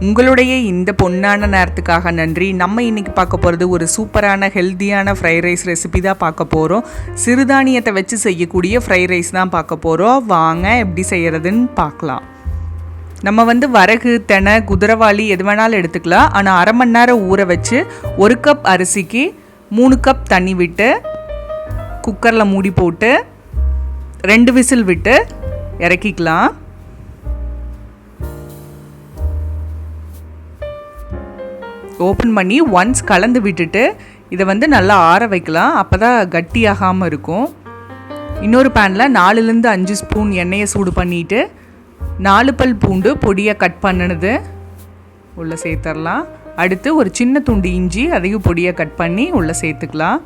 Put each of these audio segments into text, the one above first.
உங்களுடைய இந்த பொன்னான நேரத்துக்காக நன்றி. நம்ம இன்றைக்கி பார்க்க போகிறது ஒரு சூப்பரான ஹெல்த்தியான ஃப்ரைட் ரைஸ் ரெசிபி தான் பார்க்க போகிறோம். சிறுதானியத்தை வச்சு செய்யக்கூடிய ஃப்ரைட் ரைஸ் தான் பார்க்க போகிறோம். வாங்க எப்படி செய்கிறதுன்னு பார்க்கலாம். நம்ம வரகு, தெனை, குதிரவாளி எது வேணாலும் எடுத்துக்கலாம். ஆனால் அரை மணி நேரம் ஊற வச்சு 1 கப் அரிசிக்கு 3 கப் தண்ணி விட்டு குக்கரில் மூடி போட்டு 2 விசில் விட்டு இறக்கிக்கலாம். ஓப்பன் பண்ணி ஒன்ஸ் கலந்து விட்டுட்டு இதை நல்லா ஆற வைக்கலாம். அப்போ தான் கட்டியாகாமல் இருக்கும். இன்னொரு பேனில் 4லேருந்து 5 ஸ்பூன் எண்ணெயை சூடு பண்ணிவிட்டு 4 பல் பூண்டு பொடியாக கட் பண்ணினது உள்ளே சேர்த்துடலாம். அடுத்து ஒரு சின்ன துண்டு இஞ்சி அதையும் பொடியாக கட் பண்ணி உள்ளே சேர்த்துக்கலாம்.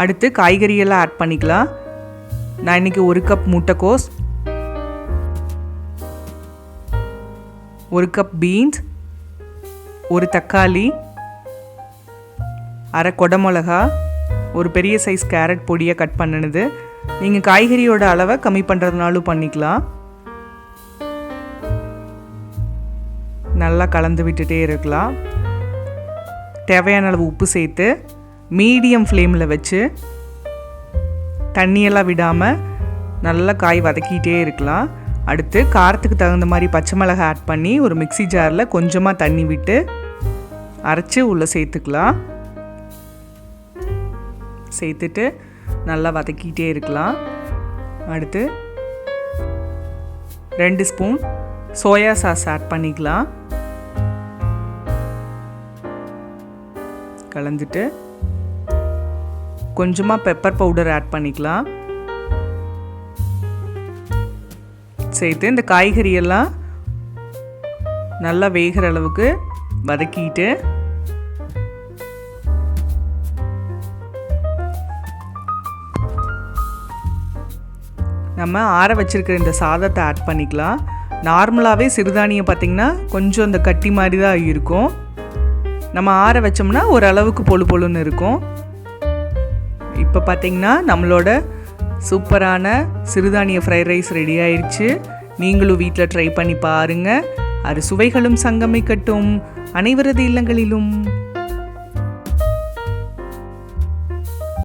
அடுத்து காய்கறியெல்லாம் ஆட் பண்ணிக்கலாம். நான் இன்றைக்கி 1 கப் முட்டைக்கோஸ், 1 கப் பீன்ஸ், 1 தக்காளி, அரை கொடமிளகா, ஒரு பெரிய சைஸ் கேரட் பொடியை கட் பண்ணினது. நீங்கள் காய்கறியோட அளவை கம்மி பண்ணுறதுனாலும் பண்ணிக்கலாம். நல்லா கலந்து விட்டுட்டே இருக்கலாம். தேவையான அளவு உப்பு சேர்த்து மீடியம் ஃப்ளேமில் வச்சு தண்ணியெல்லாம் விடாமல் நல்லா காய் வதக்கிட்டே இருக்கலாம். அடுத்து காரத்துக்கு தகுந்த மாதிரி பச்சை மிளகாய் ஆட் பண்ணி ஒரு மிக்ஸி ஜாரில் கொஞ்சமாக தண்ணி விட்டு அரைச்சி உள்ளே சேர்த்துக்கலாம். சேர்த்துட்டு நல்லா வதக்கிட்டே இருக்கலாம். அடுத்து 2 ஸ்பூன் சோயா சாஸ் ஆட் பண்ணிக்கலாம். கலந்துட்டு கொஞ்சமாக பெப்பர் பவுடர் ஆட் பண்ணிக்கலாம். சேர்த்து இந்த காய்கறியெல்லாம் நல்லா வேகிற அளவுக்கு வதக்கிட்டு நம்ம ஆற வச்சிருக்கிற இந்த சாதத்தை ஆட் பண்ணிக்கலாம். நார்மலாகவே சிறுதானியம் பார்த்திங்கன்னா கொஞ்சம் இந்த கட்டி மாதிரி தான் இருக்கும். நம்ம ஆற வச்சோம்னா ஓரளவுக்கு பொழு பொழுன்னு இருக்கும். இப்போ பார்த்திங்கன்னா நம்மளோட சூப்பரான சிறுதானிய ஃப்ரைட் ரைஸ் ரெடி ஆயிடுச்சு. நீங்களும் வீட்டில் ட்ரை பண்ணி பாருங்கள். அது சுவைகளும் சங்கமிக்கட்டும் அனைவரது இல்லங்களிலும்.